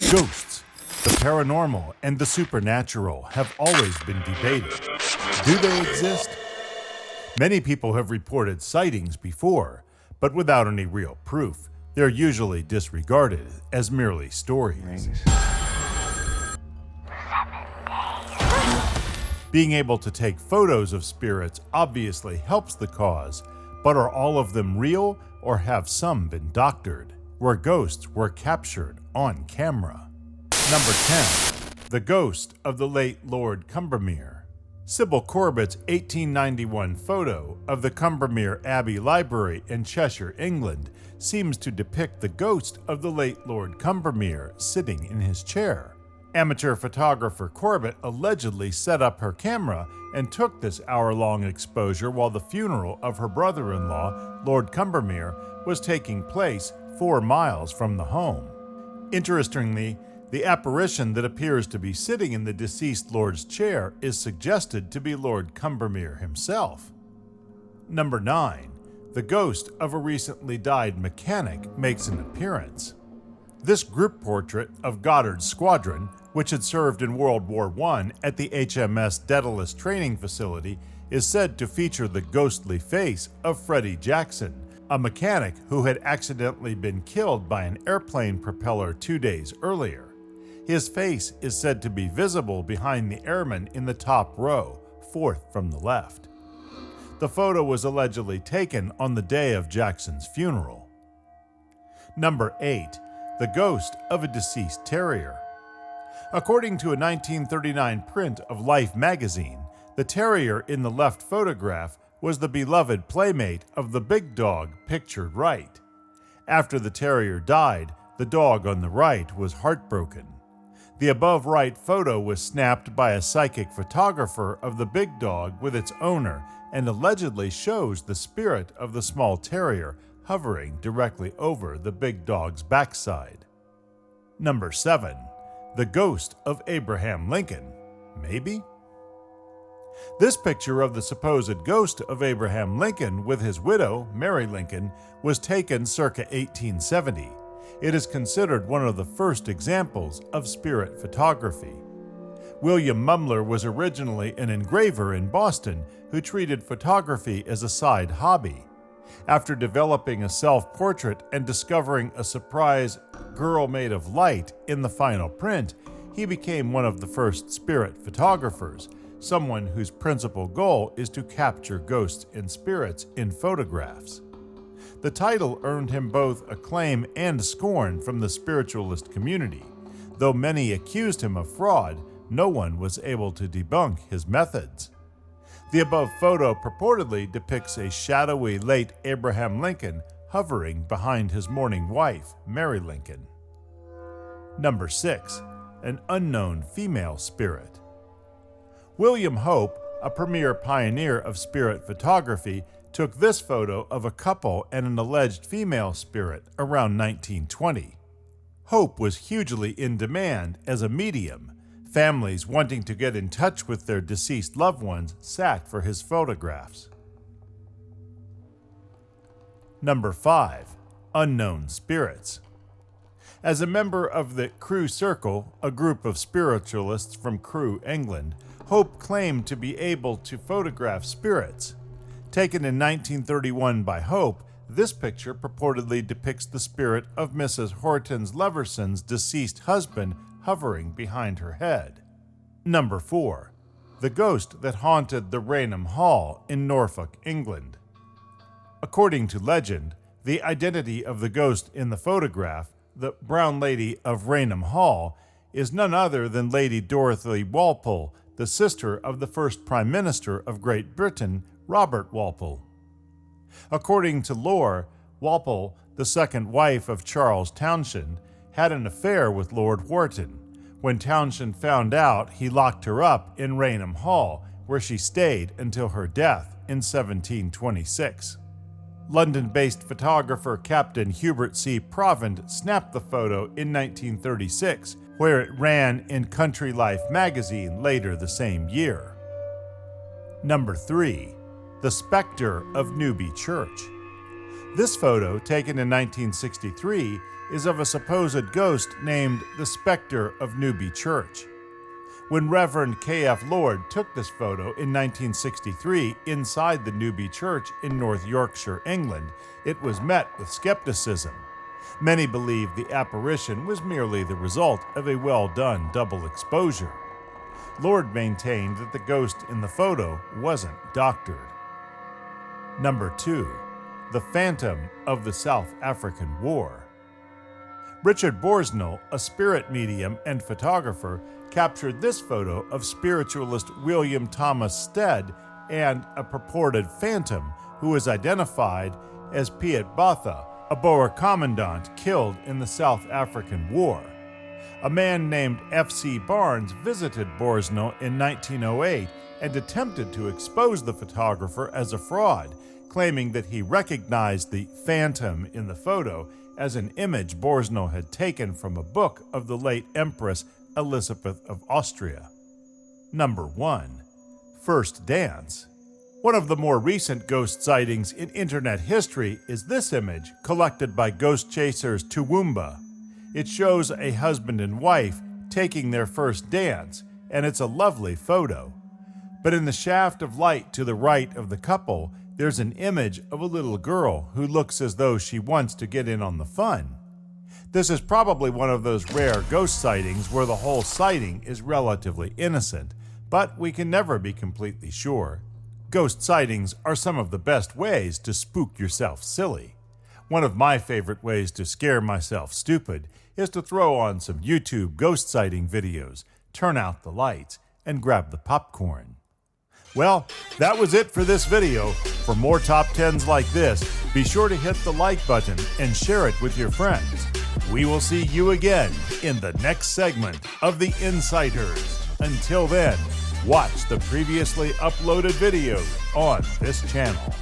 Ghosts, the paranormal, and the supernatural have always been debated. Do they exist? Many people have reported sightings before, but without any real proof. They're usually disregarded as merely stories. Being able to take photos of spirits obviously helps the cause, but are all of them real or have some been doctored, where ghosts were captured on camera? Number 10. The Ghost of the Late Lord Combermere. Sybil Corbett's 1891 photo of the Combermere Abbey Library in Cheshire, England, seems to depict the ghost of the late Lord Combermere sitting in his chair. Amateur photographer Corbett allegedly set up her camera and took this hour-long exposure while the funeral of her brother-in-law, Lord Combermere, was taking place 4 miles from the home. Interestingly, the apparition that appears to be sitting in the deceased lord's chair is suggested to be Lord Combermere himself. Number 9. The ghost of a recently died mechanic makes an appearance. This group portrait of Goddard's squadron, which had served in World War I at the HMS Daedalus training facility, is said to feature the ghostly face of Freddie Jackson, a mechanic who had accidentally been killed by an airplane propeller 2 days earlier. His face is said to be visible behind the airman in the top row, 4th from the left. The photo was allegedly taken on the day of Jackson's funeral. Number 8. The Ghost of a Deceased Terrier. According to a 1939 print of Life magazine, the terrier in the left photograph was the beloved playmate of the big dog pictured right. After the terrier died, the dog on the right was heartbroken. The above right photo was snapped by a psychic photographer of the big dog with its owner and allegedly shows the spirit of the small terrier hovering directly over the big dog's backside. Number 7. The Ghost of Abraham Lincoln. Maybe? This picture of the supposed ghost of Abraham Lincoln with his widow, Mary Lincoln, was taken circa 1870. It is considered one of the first examples of spirit photography. William Mumler was originally an engraver in Boston who treated photography as a side hobby. After developing a self-portrait and discovering a surprise girl made of light in the final print, he became one of the first spirit photographers, someone whose principal goal is to capture ghosts and spirits in photographs. The title earned him both acclaim and scorn from the spiritualist community. Though many accused him of fraud, no one was able to debunk his methods. The above photo purportedly depicts a shadowy late Abraham Lincoln hovering behind his mourning wife, Mary Lincoln. Number 6. An unknown female spirit. William Hope, a premier pioneer of spirit photography, took this photo of a couple and an alleged female spirit around 1920. Hope was hugely in demand as a medium. Families wanting to get in touch with their deceased loved ones sat for his photographs. Number 5. Unknown spirits. As a member of the Crewe Circle, a group of spiritualists from Crewe, England, Hope claimed to be able to photograph spirits. Taken in 1931 by Hope, this picture purportedly depicts the spirit of Mrs. Hortense Leverson's deceased husband hovering behind her head. Number 4. The ghost that haunted the Rainham Hall in Norfolk, England. According to legend, the identity of the ghost in the photograph, the Brown Lady of Rainham Hall, is none other than Lady Dorothy Walpole, the sister of the first Prime Minister of Great Britain, Robert Walpole. According to lore, Walpole, the second wife of Charles Townshend, had an affair with Lord Wharton. When Townshend found out, he locked her up in Rainham Hall, where she stayed until her death in 1726. London-based photographer Captain Hubert C. Provand snapped the photo in 1936, where it ran in Country Life magazine later the same year. Number 3. The Spectre of Newby Church. This photo, taken in 1963, is of a supposed ghost named the Spectre of Newby Church. When Reverend K.F. Lord took this photo in 1963 inside the Newby Church in North Yorkshire, England, it was met with skepticism. Many believe the apparition was merely the result of a well-done double exposure. Lord maintained that the ghost in the photo wasn't doctored. Number 2. The Phantom of the South African War. Richard Borsnell, a spirit medium and photographer, captured this photo of spiritualist William Thomas Stead and a purported phantom who is identified as Piet Botha, a Boer commandant killed in the South African War. A man named F.C. Barnes visited Borsnell in 1908 and attempted to expose the photographer as a fraud, claiming that he recognized the phantom in the photo as an image Borsnell had taken from a book of the late Empress Elizabeth of Austria. Number 1. First Dance. One of the more recent ghost sightings in internet history is this image, collected by ghost chasers Toowoomba. It shows a husband and wife taking their first dance, and it's a lovely photo. But in the shaft of light to the right of the couple, there's an image of a little girl who looks as though she wants to get in on the fun. This is probably one of those rare ghost sightings where the whole sighting is relatively innocent, but we can never be completely sure. Ghost sightings are some of the best ways to spook yourself silly. One of my favorite ways to scare myself stupid is to throw on some YouTube ghost sighting videos, turn out the lights, and grab the popcorn. Well, that was it for this video. For more top 10s like this, be sure to hit the like button and share it with your friends. We will see you again in the next segment of The Insiders. Until then, watch the previously uploaded videos on this channel.